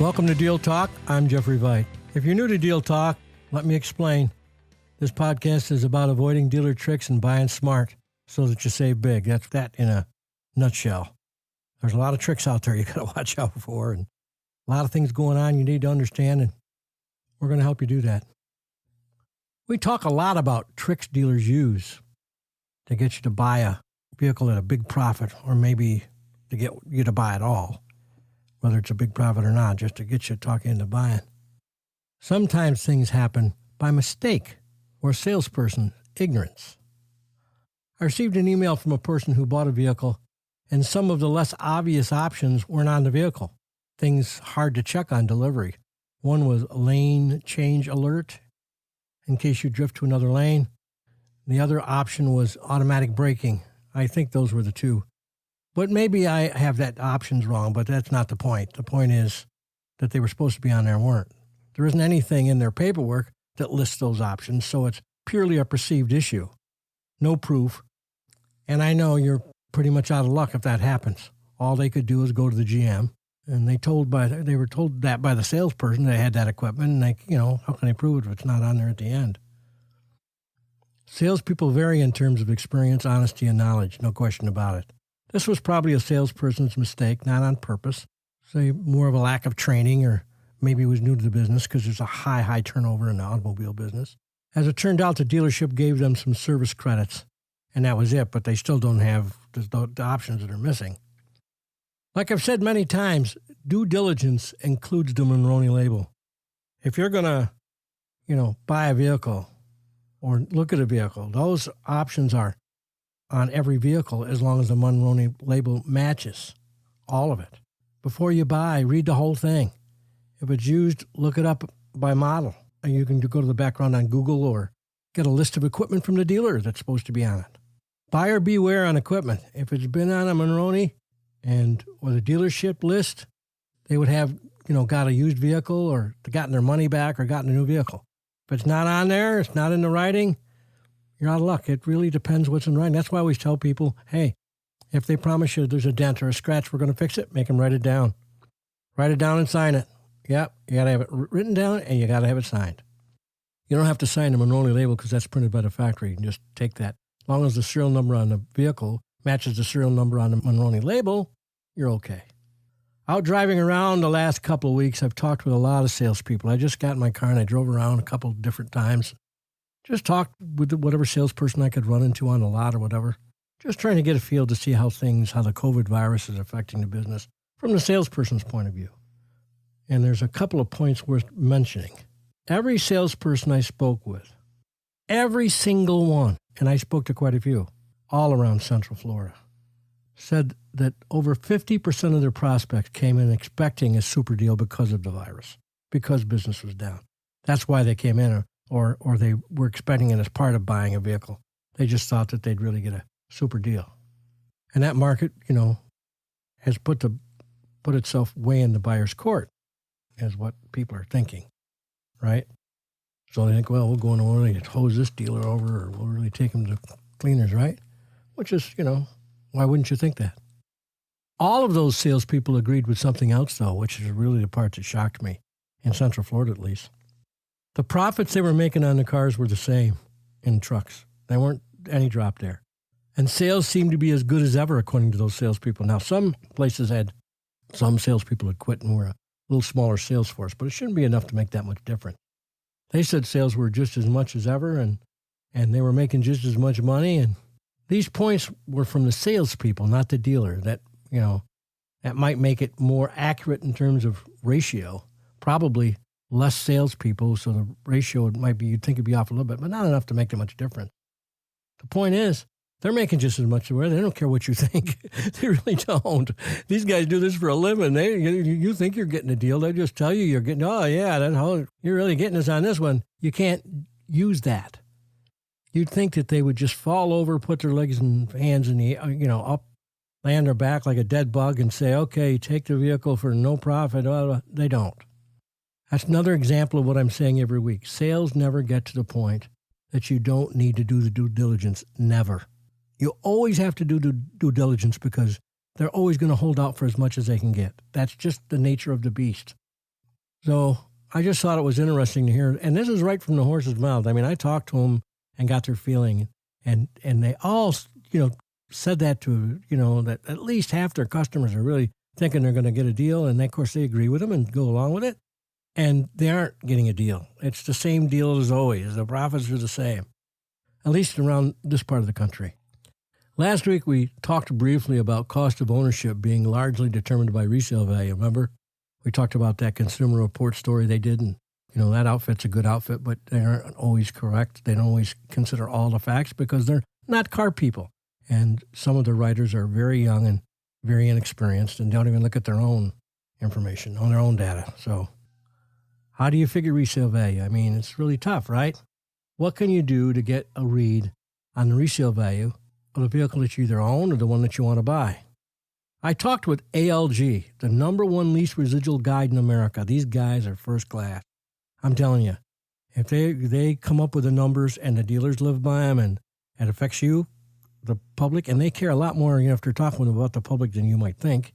Welcome to Deal Talk. I'm Jeffrey Veit. If you're new to Deal Talk, let me explain. This podcast is about avoiding dealer tricks and buying smart so that you save big. That's that in a nutshell. There's a lot of tricks out there you got to watch out for, and a lot of things going on you need to understand, and we're going to help you do that. We talk a lot about tricks dealers use to get you to buy a vehicle at a big profit, or maybe to get you to buy it all, whether it's a big profit or not, just to get you talking into buying. Sometimes things happen by mistake or salesperson ignorance. I received an email from a person who bought a vehicle, and some of the less obvious options weren't on the vehicle. Things hard to check on delivery. One was lane change alert, in case you drift to another lane. The other option was automatic braking. I think those were the two. But maybe I have that options wrong, but that's not the point. The point is that they were supposed to be on there and weren't. There isn't anything in their paperwork that lists those options, so it's purely a perceived issue. No proof. And I know you're pretty much out of luck if that happens. All they could do is go to the GM, and they were told that by the salesperson they had that equipment, and how can they prove it if it's not on there at the end? Salespeople vary in terms of experience, honesty, and knowledge, no question about it. This was probably a salesperson's mistake, not on purpose. Say more of a lack of training, or maybe he was new to the business because there's a high turnover in the automobile business. As it turned out, the dealership gave them some service credits, and that was it, but they still don't have the options that are missing. Like I've said many times, due diligence includes the Monroney label. If you're going to, buy a vehicle or look at a vehicle, those options are on every vehicle as long as the Monroney label matches all of it. Before you buy, read the whole thing. If it's used, look it up by model. And you can go to the background on Google or get a list of equipment from the dealer that's supposed to be on it. Buyer beware on equipment. If it's been on a Monroney or the dealership list, they would have, got a used vehicle or gotten their money back or gotten a new vehicle. If it's not on there, it's not in the writing, you're out of luck. It really depends what's in writing. That's why I always tell people, hey, if they promise you there's a dent or a scratch, we're going to fix it, make them write it down. Write it down and sign it. Yep, you got to have it written down and you got to have it signed. You don't have to sign the Monroney label because that's printed by the factory. You can just take that. As long as the serial number on the vehicle matches the serial number on the Monroney label, you're okay. Out driving around the last couple of weeks, I've talked with a lot of salespeople. I just got in my car and I drove around a couple of different times. Just talked with whatever salesperson I could run into on the lot or whatever. Just trying to get a feel to see how the COVID virus is affecting the business from the salesperson's point of view. And there's a couple of points worth mentioning. Every salesperson I spoke with, every single one, and I spoke to quite a few, all around Central Florida, said that over 50% of their prospects came in expecting a super deal because of the virus, because business was down. That's why they came in, or they were expecting it as part of buying a vehicle. They just thought that they'd really get a super deal. And that market, has put itself way in the buyer's court, is what people are thinking, right? So they think, well, we'll go in and really hose this dealer over, or we'll really take him to cleaners, right? Which is, why wouldn't you think that? All of those salespeople agreed with something else, though, which is really the part that shocked me, in Central Florida at least. The profits they were making on the cars were the same in trucks. There weren't any drop there. And sales seemed to be as good as ever, according to those salespeople. Now, some places had some salespeople had quit and were a little smaller sales force, but it shouldn't be enough to make that much difference. They said sales were just as much as ever, and they were making just as much money. And these points were from the salespeople, not the dealer. That that might make it more accurate in terms of ratio. Probably less salespeople, so the ratio might be, you'd think it'd be off a little bit, but not enough to make that much difference. The point is, they're making just as much as we're. They don't care what you think. They really don't. These guys do this for a living. You think you're getting a deal. They just tell you you're getting, oh, yeah, you're really getting us on this one. You can't use that. You'd think that they would just fall over, put their legs and hands in the, up, lay on their back like a dead bug and say, okay, take the vehicle for no profit. They don't. That's another example of what I'm saying every week. Sales never get to the point that you don't need to do the due diligence. Never. You always have to do due diligence because they're always going to hold out for as much as they can get. That's just the nature of the beast. So I just thought it was interesting to hear, and this is right from the horse's mouth. I mean, I talked to them and got their feeling, and they all, said that that at least half their customers are really thinking they're going to get a deal, and of course they agree with them and go along with it, and they aren't getting a deal. It's the same deal as always. The profits are the same, at least around this part of the country. Last week we talked briefly about cost of ownership being largely determined by resale value. Remember? We talked about that Consumer Report story they did, and that outfit's a good outfit, but they aren't always correct. They don't always consider all the facts because they're not car people. And some of the writers are very young and very inexperienced and don't even look at their own information, on their own data. So how do you figure resale value? I mean, it's really tough, right? What can you do to get a read on the resale value of the vehicle that you either own or the one that you want to buy? I talked with ALG, the number one lease residual guide in America. These guys are first class. I'm telling you, if they come up with the numbers and the dealers live by them and it affects you, the public, and they care a lot more if they're talking about the public than you might think.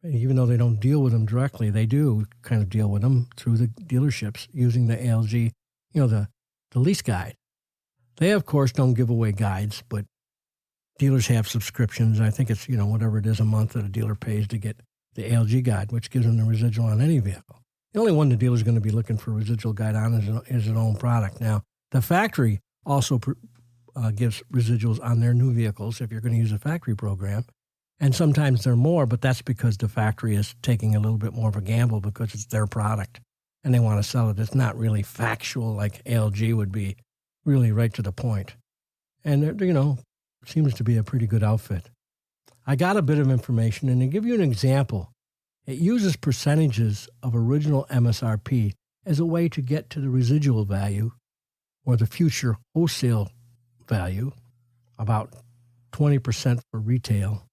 Even though they don't deal with them directly, they do kind of deal with them through the dealerships using the ALG, the lease guide. They, of course, don't give away guides, but dealers have subscriptions. I think it's, whatever it is a month that a dealer pays to get the ALG guide, which gives them the residual on any vehicle. The only one the dealer's going to be looking for a residual guide on is an own product. Now, the factory also gives residuals on their new vehicles if you're going to use a factory program. And sometimes they're more, but that's because the factory is taking a little bit more of a gamble because it's their product and they want to sell it. It's not really factual like ALG would be, really right to the point. And, seems to be a pretty good outfit. I got a bit of information, and to give you an example, it uses percentages of original MSRP as a way to get to the residual value or the future wholesale value, about 20% for retail.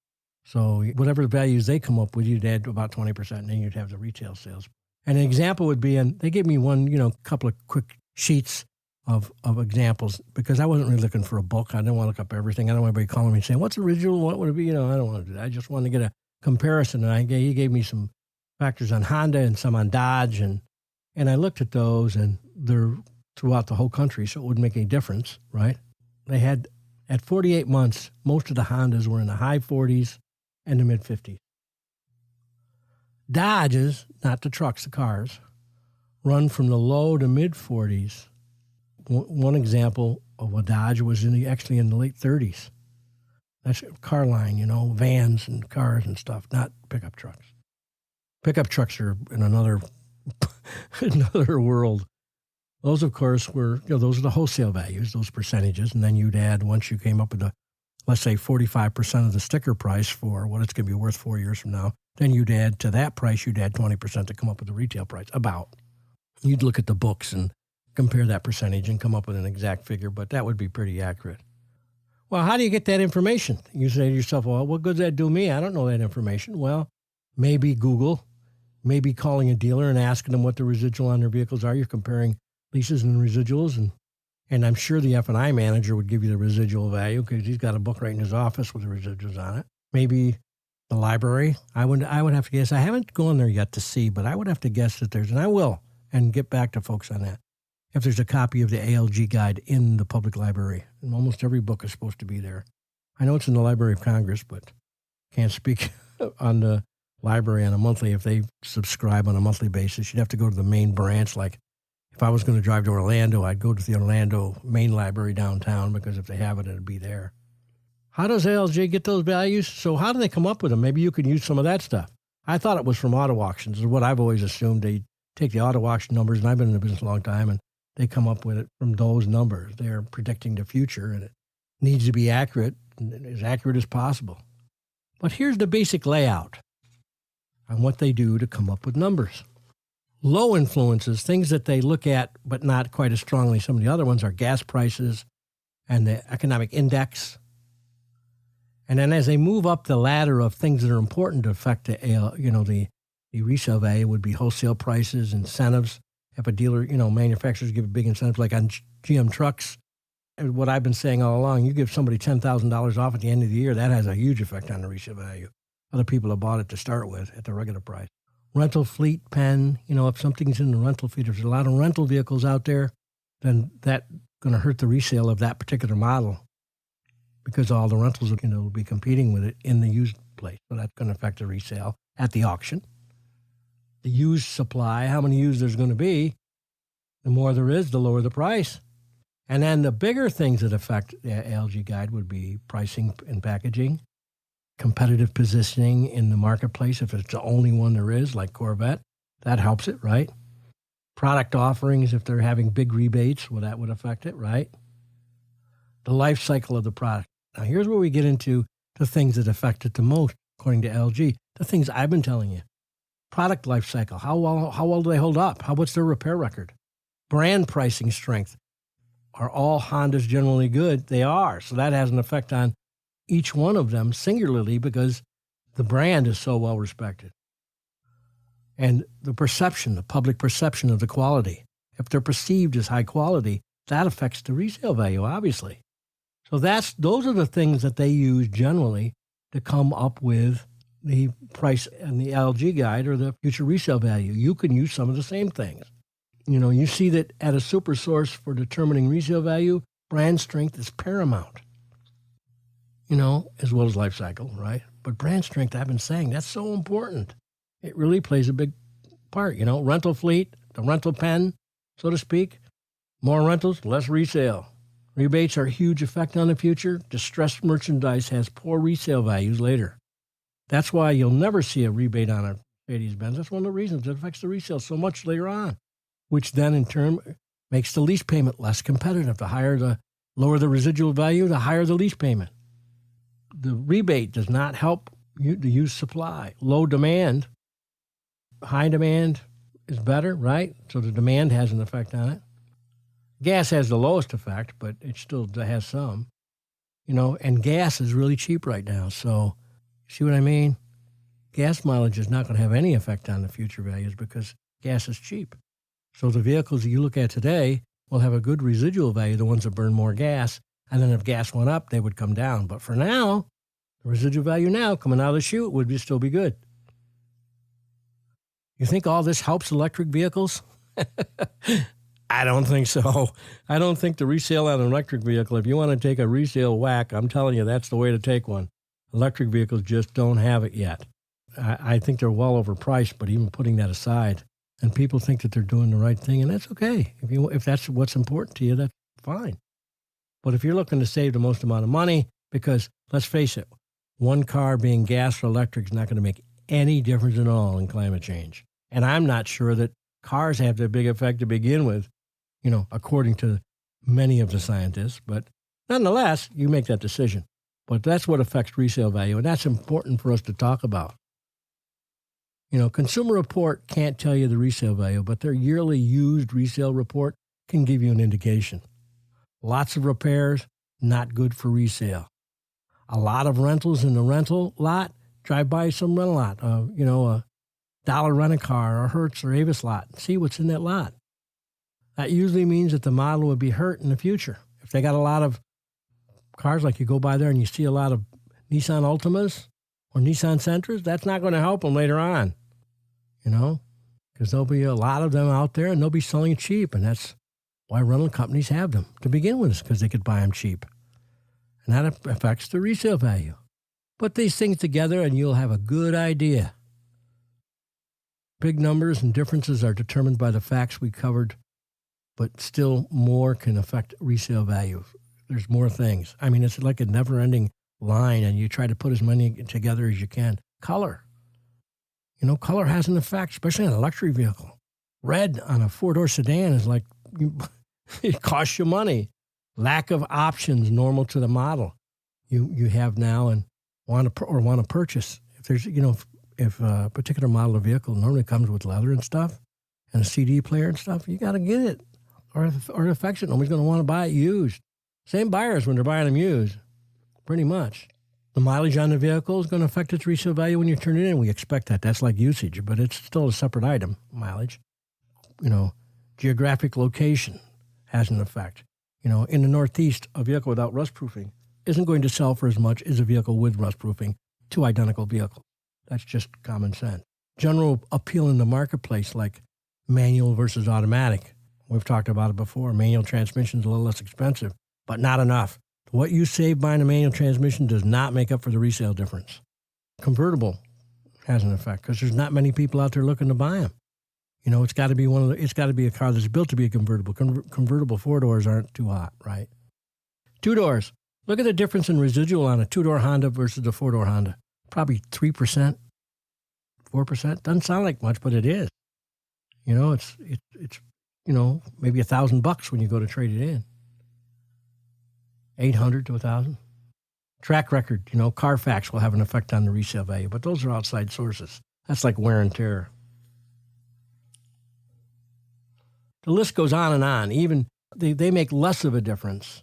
So whatever values they come up with, you'd add about 20%, and then you'd have the retail sales. And an example would be, and they gave me one, couple of quick sheets of examples because I wasn't really looking for a book. I didn't want to look up everything. I don't want anybody calling me saying, what's the residual? What would it be? I don't want to do that. I just wanted to get a comparison. And he gave me some factors on Honda and some on Dodge. And I looked at those, and they're throughout the whole country, so it wouldn't make any difference, right? They had, at 48 months, most of the Hondas were in the high 40s and the mid 50s. Dodges, not the trucks, the cars, run from the low to mid 40s. One example of a Dodge was actually in the late 30s. That's car line, vans and cars and stuff, not pickup trucks. Pickup trucks are in another world. Those, of course, were, those are the wholesale values, those percentages. And then you'd add, once you came up with let's say 45% of the sticker price for what it's going to be worth 4 years from now, then you'd add to that price, you'd add 20% to come up with the retail price, about. You'd look at the books and compare that percentage and come up with an exact figure, but that would be pretty accurate. Well, how do you get that information? You say to yourself, well, what good does that do me? I don't know that information. Well, maybe Google, maybe calling a dealer and asking them what the residual on their vehicles are. You're comparing leases and residuals, and I'm sure the F&I manager would give you the residual value because he's got a book right in his office with the residuals on it. Maybe the library. I would have to guess. I haven't gone there yet to see, but I would have to guess that there's, and I will, and get back to folks on that, if there's a copy of the ALG guide in the public library. And almost every book is supposed to be there. I know it's in the Library of Congress, but can't speak on the library on a monthly. If they subscribe on a monthly basis, you'd have to go to the main branch. Like if I was going to drive to Orlando, I'd go to the Orlando main library downtown because if they have it, it'd be there. How does ALG get those values? So how do they come up with them? Maybe you can use some of that stuff. I thought it was from auto auctions, is what I've always assumed. They take the auto auction numbers, and I've been in the business a long time, and they come up with it from those numbers. They're predicting the future, and it needs to be accurate, and as accurate as possible. But here's the basic layout on what they do to come up with numbers. Low influences, things that they look at but not quite as strongly. Some of the other ones are gas prices and the economic index. And then as they move up the ladder of things that are important to affect the resale value would be wholesale prices, incentives. If a dealer, manufacturers give big incentives like on GM trucks, and what I've been saying all along, you give somebody $10,000 off at the end of the year, that has a huge effect on the resale value of the people that bought it to start with at the regular price. rental fleet pen. If something's in the rental fleet, if there's a lot of rental vehicles out there, then that's going to hurt the resale of that particular model because all the rentals will be competing with it in the used place. So that's going to affect the resale at the auction. The used supply, how many used there's going to be, the more there is, the lower the price. And then the bigger things that affect the ALG guide would be pricing and packaging, competitive positioning in the marketplace. If it's the only one there is, like Corvette, that helps it, right? Product offerings, if they're having big rebates, well, that would affect it, right? The life cycle of the product. Now, here's where we get into the things that affect it the most, according to LG, the things I've been telling you. Product life cycle. How well do they hold up? What's their repair record? Brand pricing strength. Are all Hondas generally good? They are. So that has an effect on each one of them singularly because the brand is so well respected. And the perception, the public perception of the quality. If they're perceived as high quality, that affects the resale value, obviously. So those are the things that they use generally to come up with the price and the LG guide or the future resale value. You can use some of the same things. You see that at a super source for determining resale value, brand strength is paramount, as well as life cycle, right? But brand strength, I've been saying, that's so important. It really plays a big part, rental fleet, the rental pen, so to speak. More rentals, less resale. Rebates are a huge effect on the future. Distressed merchandise has poor resale values later. That's why you'll never see a rebate on a Mercedes-Benz. That's one of the reasons it affects the resale so much later on, which then in turn makes the lease payment less competitive. The lower the residual value, the higher the lease payment. The rebate does not help the used supply. Low demand, high demand is better, right? So the demand has an effect on it. Gas has the lowest effect, but it still has some, and gas is really cheap right now. So see what I mean? Gas mileage is not going to have any effect on the future values because gas is cheap. So the vehicles that you look at today will have a good residual value, the ones that burn more gas. And then if gas went up, they would come down. But for now, the residual value now coming out of the chute would still be good. You think all this helps electric vehicles? I don't think so. I don't think the resale on an electric vehicle, if you want to take a resale whack, I'm telling you, that's the way to take one. Electric vehicles just don't have it yet. I think they're well overpriced, but even putting that aside, and people think that they're doing the right thing, and that's okay. If that's what's important to you, that's fine. But if you're looking to save the most amount of money, because let's face it, one car being gas or electric is not going to make any difference at all in climate change. And I'm not sure that cars have that big effect to begin with, according to many of the scientists. But nonetheless, you make that decision. But that's what affects resale value, and that's important for us to talk about. Consumer Report can't tell you the resale value, but their yearly used resale report can give you an indication. Lots of repairs, not good for resale. A lot of rentals in the rental lot, drive by some rental lot, a Dollar Rent-A-Car or Hertz or Avis lot, see what's in that lot. That usually means that the model would be hurt in the future. If they got a lot of cars, like you go by there and you see a lot of Nissan Altimas or Nissan Sentras, that's not going to help them later on, because there'll be a lot of them out there and they'll be selling cheap. And that's why rental companies have them to begin with, because they could buy them cheap. And that affects the resale value. Put these things together and you'll have a good idea. Big numbers and differences are determined by the facts we covered, but still more can affect resale value. There's more things. I mean, it's like a never-ending line, and you try to put as many together as you can. Color. Color has an effect, especially on an electric vehicle. Red on a four-door sedan is like, it costs you money. Lack of options normal to the model you have now and want to purchase. If there's, if a particular model of vehicle normally comes with leather and stuff and a CD player and stuff, you got to get it. Or it affects it. Nobody's going to want to buy it used. Same buyers when they're buying them used, pretty much. The mileage on the vehicle is going to affect its resale value when you turn it in. We expect that. That's like usage, but it's still a separate item, mileage. Geographic location has an effect. In the Northeast, a vehicle without rust-proofing isn't going to sell for as much as a vehicle with rust-proofing, two identical vehicles. That's just common sense. general appeal in the marketplace, like manual versus automatic. We've talked about it before. Manual transmission is a little less expensive, but not enough. What you save buying a manual transmission does not make up for the resale difference. Convertible has an effect because there's not many people out there looking to buy them. It's got to be it's got to be a car that's built to be a convertible. Convertible 4-doors aren't too hot, right? 2-doors. Look at the difference in residual on a 2-door Honda versus a 4-door Honda. Probably 3%, 4%. Doesn't sound like much, but it is. It's maybe $1,000 when you go to trade it in. 800 to 1,000. Track record, Carfax will have an effect on the resale value, but those are outside sources. That's like wear and tear. The list goes on and on. Even they make less of a difference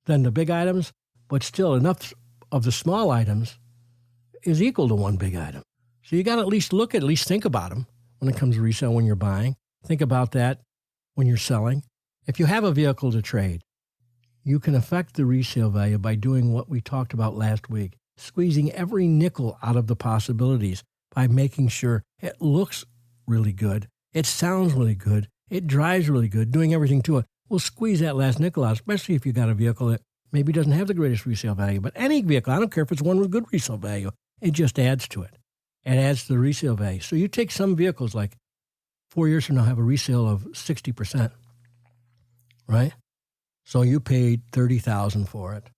than the big items, but still enough of the small items is equal to one big item. So you got to at least think about them when it comes to resale when you're buying. Think about that when you're selling. If you have a vehicle to trade, you can affect the resale value by doing what we talked about last week, squeezing every nickel out of the possibilities by making sure it looks really good, it sounds really good, it drives really good, doing everything to it. We'll squeeze that last nickel out, especially if you got a vehicle that maybe doesn't have the greatest resale value. But any vehicle, I don't care if it's one with good resale value, it just adds to it. It adds to the resale value. So you take some vehicles like 4 years from now have a resale of 60%, right? So you paid $30,000 for it,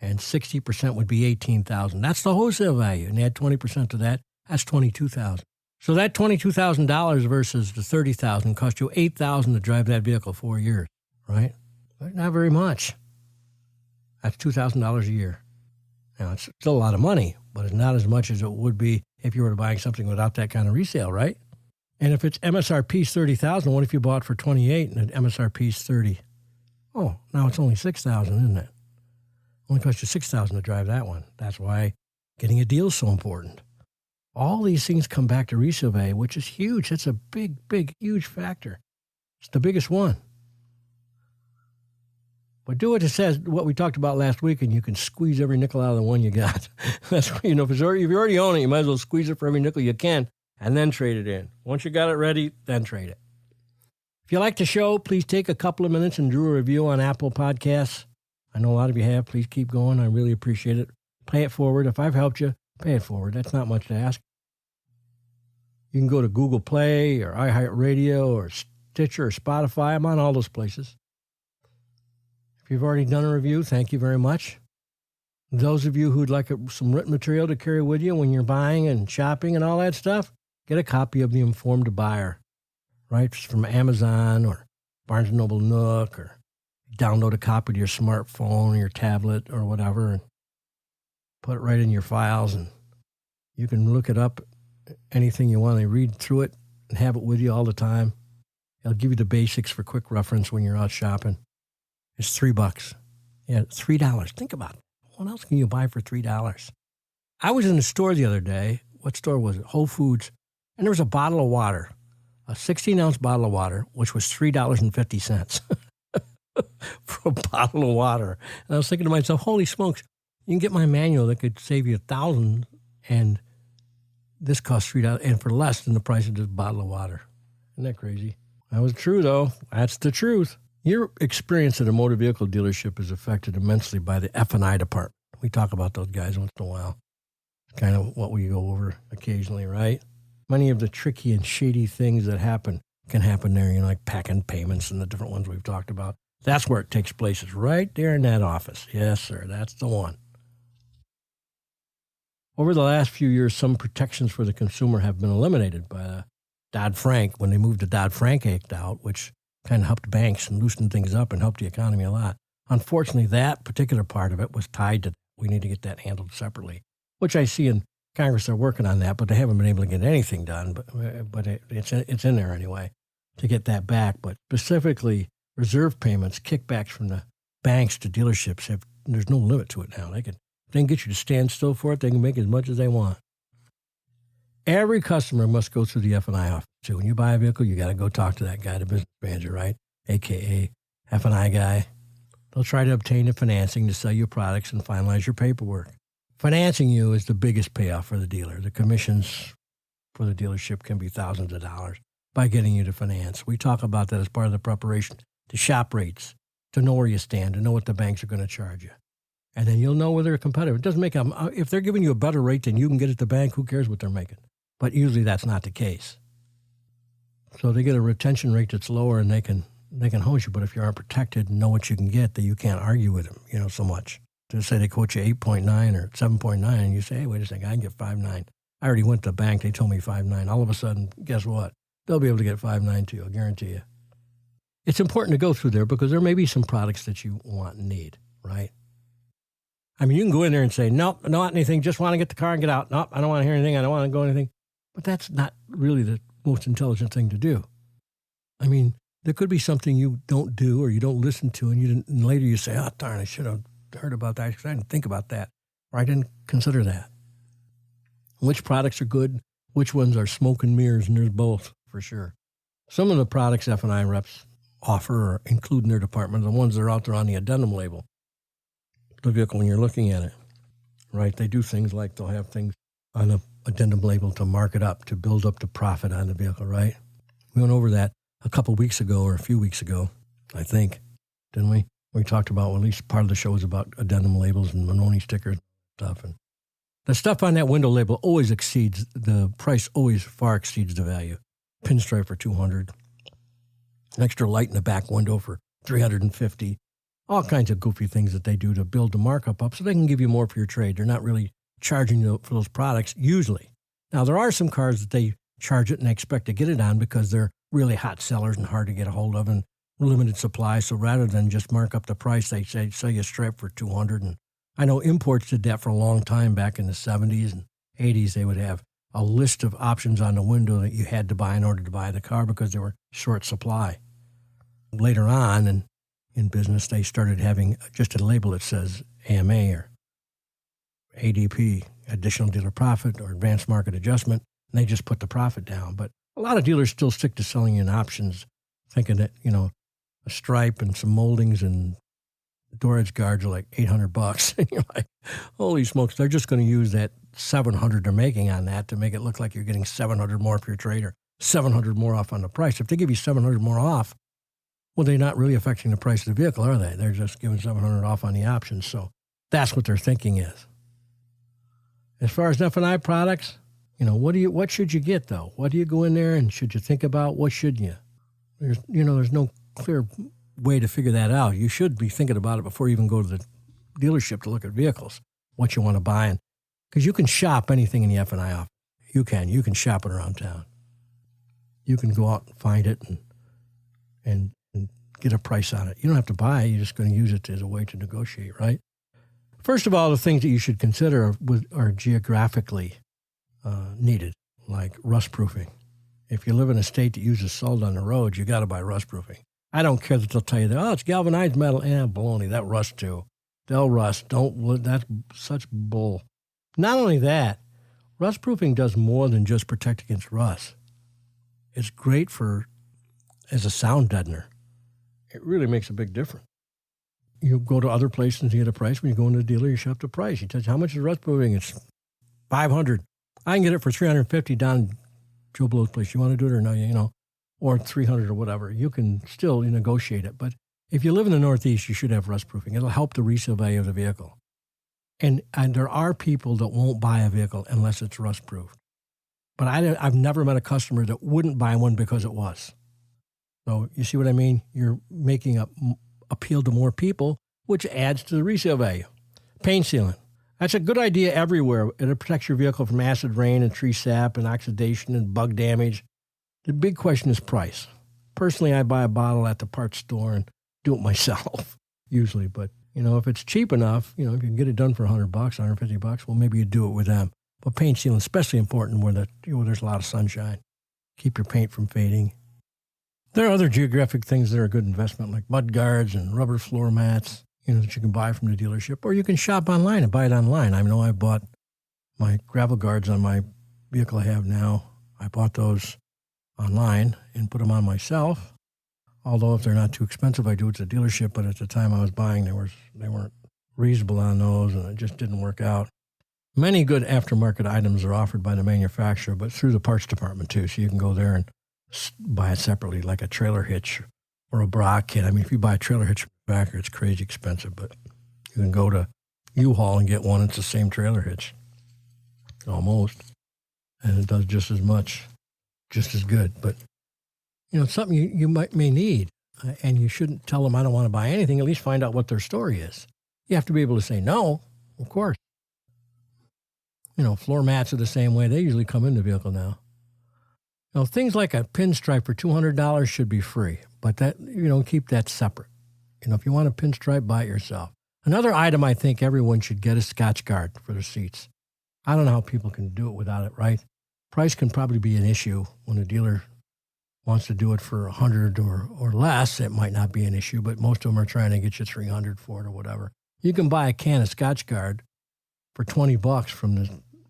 and 60% would be $18,000. That's the wholesale value, and add 20% to that, that's $22,000. So that $22,000 versus the $30,000 cost you $8,000 to drive that vehicle 4 years, right? But not very much. That's $2,000 a year. Now, it's still a lot of money, but it's not as much as it would be if you were buying something without that kind of resale, right? And if it's MSRP is $30,000, what if you bought for $28,000 and MSRP is $30,000? Oh, now it's only $6,000, isn't it? Only cost you $6,000 to drive that one. That's why getting a deal is so important. All these things come back to resale value, which is huge. That's a big, huge factor. It's the biggest one. But do what it says, what we talked about last week, and you can squeeze every nickel out of the one you got. That's if you already own it, you might as well squeeze it for every nickel you can, and then trade it in. Once you got it ready, then trade it. If you like the show, please take a couple of minutes and do a review on Apple Podcasts. I know a lot of you have. Please keep going. I really appreciate it. Pay it forward. If I've helped you, pay it forward. That's not much to ask. You can go to Google Play or iHeartRadio or Stitcher or Spotify. I'm on all those places. If you've already done a review, thank you very much. Those of you who'd like some written material to carry with you when you're buying and shopping and all that stuff, get a copy of The Informed Buyer, right? From Amazon or Barnes & Noble Nook, or download a copy to your smartphone or your tablet or whatever and put it right in your files, and you can look it up, anything you want to read through it and have it with you all the time. It'll give you the basics for quick reference when you're out shopping. It's $3. Yeah, $3. Think about it. What else can you buy for $3? I was in the store the other day. What store was it? Whole Foods. And there was a bottle of water, a 16-ounce bottle of water, which was $3.50 for a bottle of water. And I was thinking to myself, holy smokes, you can get my manual that could save you $1,000, and this costs $3 and for less than the price of this bottle of water. Isn't that crazy? That was true, though. That's the truth. Your experience at a motor vehicle dealership is affected immensely by the F&I department. We talk about those guys once in a while. Kind of what we go over occasionally, right? Many of the tricky and shady things that can happen there, like packing payments and the different ones we've talked about. That's where it takes place, is right there in that office. Yes, sir, that's the one. Over the last few years, some protections for the consumer have been eliminated by the Dodd-Frank, when they moved the Dodd-Frank Act out, which kind of helped banks and loosened things up and helped the economy a lot. Unfortunately, that particular part of it was tied to that. We need to get that handled separately, which I see in Congress. They're working on that, but they haven't been able to get anything done. But it's in there anyway to get that back. But specifically, reserve payments, kickbacks from the banks to dealerships, there's no limit to it now. They can get you to stand still for it. They can make as much as they want. Every customer must go through the F&I office, too. When you buy a vehicle, you got to go talk to that guy, the business manager, right? AKA F&I guy. They'll try to obtain the financing to sell your products and finalize your paperwork. Financing you is the biggest payoff for the dealer. The commission's for the dealership can be thousands of dollars by getting you to finance. We talk about that as part of the preparation to shop rates, to know where you stand, to know what the banks are going to charge you. And then you'll know whether they're competitive. It doesn't make them, if they're giving you a better rate than you can get at the bank, who cares what they're making? But usually that's not the case. So they get a retention rate that's lower and they can hose you. But if you aren't protected and know what you can get, then you can't argue with them, so much. To say they quote you 8.9 or 7.9 and you say, hey, wait a second, I can get 5.9. I already went to the bank. They told me 5.9. All of a sudden, guess what? They'll be able to get 5.9 too, I guarantee you. It's important to go through there because there may be some products that you want and need, right? I mean, you can go in there and say, nope, I don't want anything. Just want to get the car and get out. Nope, I don't want to hear anything. I don't want to go anything. But that's not really the most intelligent thing to do. I mean, there could be something you don't do or you don't listen to, and later you say, oh, darn, I should have heard about that because I didn't think about that, or I didn't consider that. Which products are good? Which ones are smoke and mirrors? And there's both, for sure. Some of the products F&I reps offer or include in their department are the ones that are out there on the addendum label, the vehicle when you're looking at it, right? They do things like they'll have things on the addendum label to mark it up, to build up the profit on the vehicle, right? We went over that a couple weeks ago or a few weeks ago, I think, didn't we? We talked about, well, at least part of the show was about addendum labels and Monroney stickers and stuff. And the stuff on that window label always exceeds, the price always far exceeds the value. Pinstripe for $200, an extra light in the back window for $350, all kinds of goofy things that they do to build the markup up so they can give you more for your trade. They're not really charging you for those products usually. Now, there are some cars that they charge it and they expect to get it on because they're really hot sellers and hard to get a hold of and limited supply. So rather than just mark up the price, they say sell you a stripe for $200. And I know imports did that for a long time back in the 70s and 80s. They would have a list of options on the window that you had to buy in order to buy the car because they were short supply. Later on in business, they started having just a label that says AMA or ADP, additional dealer profit or advanced market adjustment, and they just put the profit down. But a lot of dealers still stick to selling in options, thinking that, a stripe and some moldings and door edge guards are like $800. And you're like, holy smokes, they're just going to use that $700 they're making on that to make it look like you're getting $700 more for your trade or $700 more off on the price. If they give you $700 more off, well, they're not really affecting the price of the vehicle, are they? They're just giving $700 off on the options. So that's what their thinking is. As far as F&I products, what should you get though? What do you go in there and should you think about? What shouldn't you? There's no clear way to figure that out. You should be thinking about it before you even go to the dealership to look at vehicles, what you want to buy. Because you can shop anything in the F&I office. You can shop it around town. You can go out and find it and get a price on it. You don't have to buy it. You're just going to use it as a way to negotiate, right? First of all, the things that you should consider are geographically needed, like rust proofing. If you live in a state that uses salt on the roads, you got to buy rust proofing. I don't care that they'll tell you that, it's galvanized metal. Baloney, that rust too. They'll rust. That's such bull. Not only that, rust proofing does more than just protect against rust. It's great as a sound deadener. It really makes a big difference. You go to other places and get a price. When you go into the dealer, you shop the price. He tells you, how much is rust proofing? It's $500. I can get it for $350 down Joe Blow's place. You want to do it or no? Or $300 or whatever. You can still negotiate it. But if you live in the Northeast, you should have rust proofing. It'll help the resale value of the vehicle. And there are people that won't buy a vehicle unless it's rust proof. But I've never met a customer that wouldn't buy one because it was. So you see what I mean? You're making appeal to more people, which adds to the resale value. Paint sealant. That's a good idea everywhere. It protects your vehicle from acid rain and tree sap and oxidation and bug damage. The big question is price. Personally, I buy a bottle at the parts store and do it myself, usually. But, if it's cheap enough, if you can get it done for $100, $150, well, maybe you do it with them. But paint sealant is especially important where there's a lot of sunshine. Keep your paint from fading. There are other Geographic things that are a good investment, like mud guards and rubber floor mats, that you can buy from the dealership, or you can shop online and buy it online. I know I bought my gravel guards on my vehicle I have now. I bought those online and put them on myself. Although if they're not too expensive, I do it at the dealership. But at the time I was buying, they weren't reasonable on those, and it just didn't work out. Many good aftermarket items are offered by the manufacturer, but through the parts department too. So you can go there and buy it separately, like a trailer hitch or a bra kit. I mean, if you buy a trailer hitch from the manufacturer, it's crazy expensive, but you can go to U-Haul and get one. It's the same trailer hitch, almost, and it does just as much, just as good. But it's something you may need, and you shouldn't tell them I don't want to buy anything. At least find out what their story is. You have to be able to say no, of course. Floor mats are the same way. They usually come in the vehicle now. Things like a pinstripe for $200 should be free, but that keep that separate. If you want a pinstripe, buy it yourself. Another item I think everyone should get is Scotch Guard for their seats. I don't know how people can do it without it, right? Price can probably be an issue when a dealer wants to do it for $100 or less. It might not be an issue, but most of them are trying to get you $300 for it or whatever. You can buy a can of Scotch Guard for $20 from the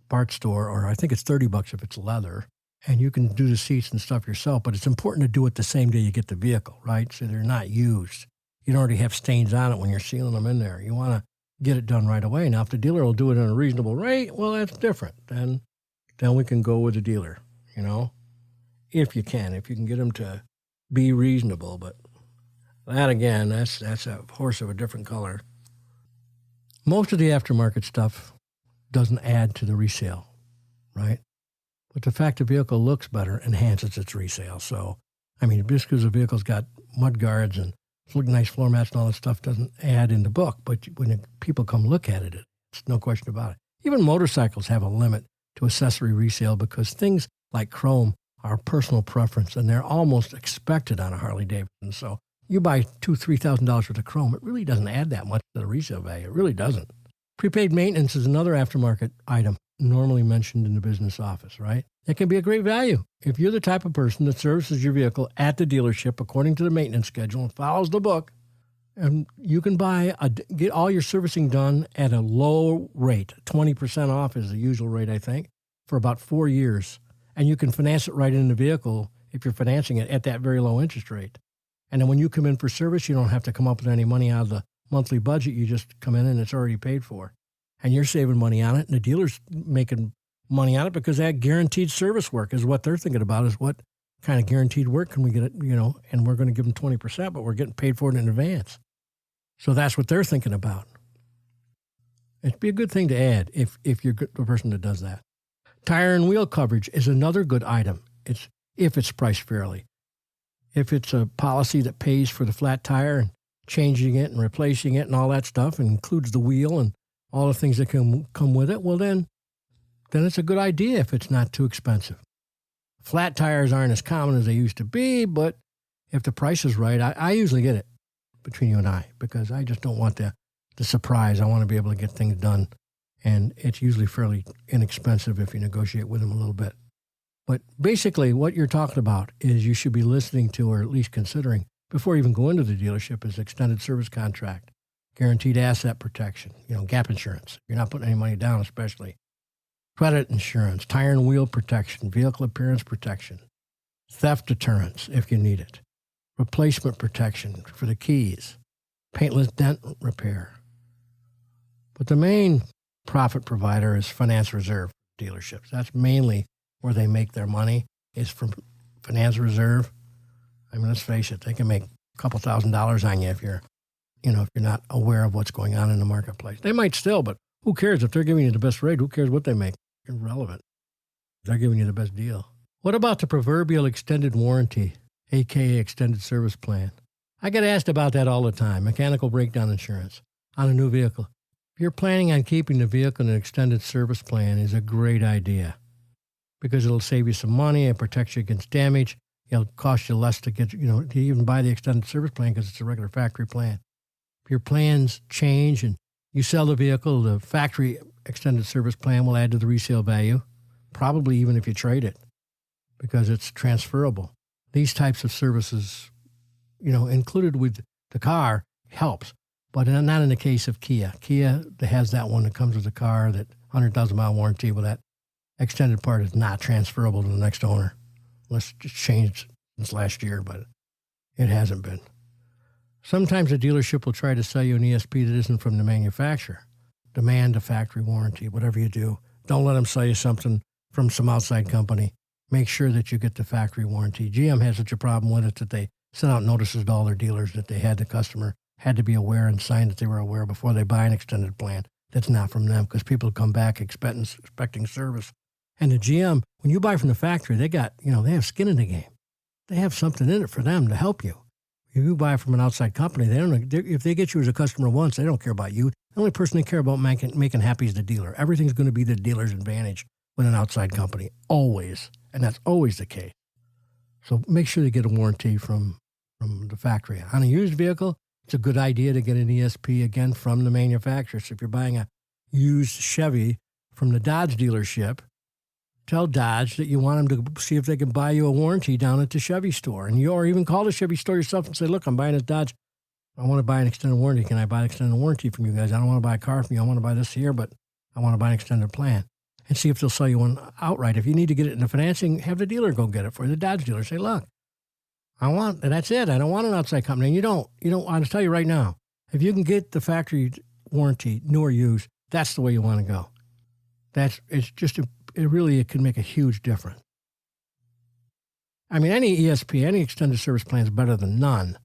parts store, or I think it's $30 if it's leather, and you can do the seats and stuff yourself, but it's important to do it the same day you get the vehicle, right? So they're not used. You don't already have stains on it when you're sealing them in there. You want to get it done right away. Now, if the dealer will do it at a reasonable rate, well, that's different. Then we can go with the dealer, if you can get them to be reasonable. But that, again, that's a horse of a different color. Most of the aftermarket stuff doesn't add to the resale, right? But the fact the vehicle looks better enhances its resale. So, just because the vehicle's got mud guards and nice floor mats and all that stuff doesn't add in the book. But when people come look at it, it's no question about it. Even motorcycles have a limit to accessory resale because things like chrome are personal preference, and they're almost expected on a Harley Davidson. So you buy $2,000-$3,000 worth of chrome, it really doesn't add that much to the resale value. It really doesn't. Prepaid maintenance is another aftermarket item normally mentioned in the business office, right? It can be a great value. If you're the type of person that services your vehicle at the dealership according to the maintenance schedule and follows the book, and you can get all your servicing done at a low rate. 20% off is the usual rate, I think, for about 4 years. And you can finance it right in the vehicle if you're financing it at that very low interest rate. And then when you come in for service, you don't have to come up with any money out of the monthly budget. You just come in and it's already paid for. And you're saving money on it, and the dealer's making money on it because that guaranteed service work is what they're thinking about, is what kind of guaranteed work can we get, and we're going to give them 20%, but we're getting paid for it in advance. So that's what they're thinking about. It'd be a good thing to add if you're the person that does that. Tire and wheel coverage is another good item. If it's priced fairly. If it's a policy that pays for the flat tire and changing it and replacing it and all that stuff, and includes the wheel and all the things that can come with it, well, then it's a good idea if it's not too expensive. Flat tires aren't as common as they used to be, but if the price is right, I usually get it between you and I, because I just don't want the surprise. I want to be able to get things done, and it's usually fairly inexpensive if you negotiate with them a little bit. But basically what you're talking about is you should be listening to, or at least considering, before you even go into the dealership, is extended service contract. Guaranteed asset protection, gap insurance. You're not putting any money down, especially. Credit insurance, tire and wheel protection, vehicle appearance protection, theft deterrence if you need it, replacement protection for the keys, paintless dent repair. But the main profit provider is finance reserve dealerships. That's mainly where they make their money, is from finance reserve. Let's face it, they can make a couple $1,000s on you if you're not aware of what's going on in the marketplace. They might still, but who cares? If they're giving you the best rate, who cares what they make? Irrelevant. They're giving you the best deal. What about the proverbial extended warranty, a.k.a. extended service plan? I get asked about that all the time. Mechanical breakdown insurance on a new vehicle. If you're planning on keeping the vehicle in an extended service plan, is a great idea because it'll save you some money. It protects you against damage. It'll cost you less to get, to even buy the extended service plan because it's a regular factory plan. If your plans change and you sell the vehicle, the factory extended service plan will add to the resale value, probably even if you trade it, because it's transferable. These types of services, included with the car, helps, but not in the case of Kia. Kia has that one that comes with the car, that 100,000-mile warranty. Well, that extended part is not transferable to the next owner. Unless it's changed since last year, but it hasn't been. Sometimes a dealership will try to sell you an ESP that isn't from the manufacturer. Demand a factory warranty, whatever you do. Don't let them sell you something from some outside company. Make sure that you get the factory warranty. GM had such a problem with it that they sent out notices to all their dealers that the customer had to be aware and sign that they were aware before they buy an extended plan. That's not from them, because people come back expecting service. And the GM, when you buy from the factory, they have skin in the game. They have something in it for them to help you. If you buy from an outside company, if they get you as a customer once, they don't care about you. The only person they care about making happy is the dealer. Everything's going to be the dealer's advantage with an outside company, always. And that's always the case. So make sure you get a warranty from the factory. On a used vehicle, it's a good idea to get an ESP, again, from the manufacturer. So if you're buying a used Chevy from the Dodge dealership, tell Dodge that you want them to see if they can buy you a warranty down at the Chevy store. Or even call the Chevy store yourself and say, look, I'm buying a Dodge. I want to buy an extended warranty. Can I buy an extended warranty from you guys? I don't want to buy a car from you. I want to buy this here, but I want to buy an extended plan. And see if they'll sell you one outright. If you need to get it in the financing, have the dealer go get it for you. The Dodge dealer. Say, look, that's it. I don't want an outside company. And you don't. I'll tell you right now, if you can get the factory warranty, new or used, that's the way you want to go. It can make a huge difference. I mean, any ESP, any extended service plan is better than none.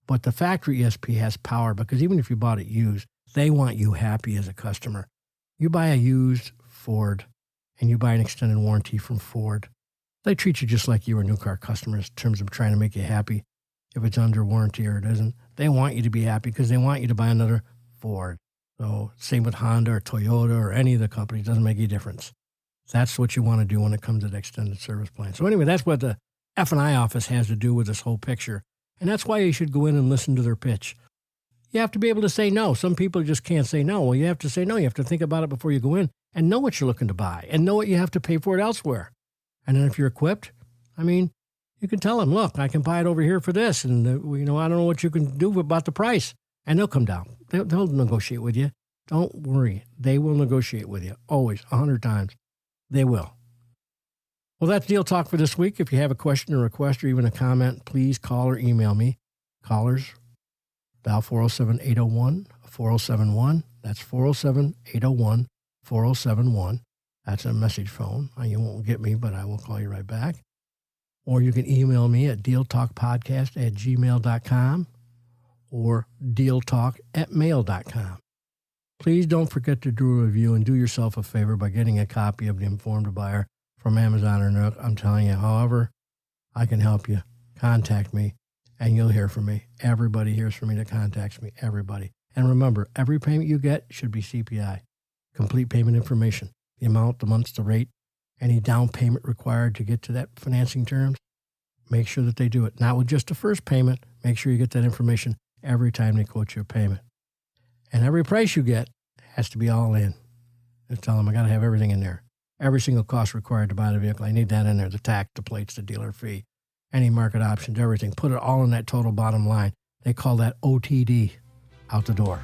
But the factory ESP has power, because even if you bought it used, they want you happy as a customer. You buy a used Ford and you buy an extended warranty from Ford, they treat you just like you were new car customers in terms of trying to make you happy. If it's under warranty or it isn't, they want you to be happy because they want you to buy another Ford. So same with Honda or Toyota or any of the companies. It doesn't make any difference. That's what you want to do when it comes to the extended service plan. So anyway, that's what the F&I office has to do with this whole picture. And that's why you should go in and listen to their pitch. You have to be able to say no. Some people just can't say no. Well, you have to say no. You have to think about it before you go in and know what you're looking to buy and know what you have to pay for it elsewhere. And then if you're equipped, you can tell them, look, I can buy it over here for this. And, I don't know what you can do about the price. And they'll come down. They'll negotiate with you. Don't worry. They will negotiate with you. Always, 100 times. They will. Well, that's Deal Talk for this week. If you have a question or request or even a comment, please call or email me. Callers, dial 407-801-4071. That's 407-801-4071. That's a message phone. You won't get me, but I will call you right back. Or you can email me at dealtalkpodcast@gmail.com or dealtalk@mail.com. Please don't forget to do a review and do yourself a favor by getting a copy of The Informed Buyer from Amazon or Nook. I'm telling you, however I can help you, contact me and you'll hear from me. Everybody hears from me that contacts me, everybody. And remember, every payment you get should be CPI, complete payment information, the amount, the months, the rate, any down payment required to get to that financing terms. Make sure that they do it. Not with just the first payment. Make sure you get that information every time they quote you a payment. And every price you get has to be all in. Just tell them, I got to have everything in there. Every single cost required to buy the vehicle, I need that in there. The tax, the plates, the dealer fee, any market options, everything. Put it all in that total bottom line. They call that OTD, out the door.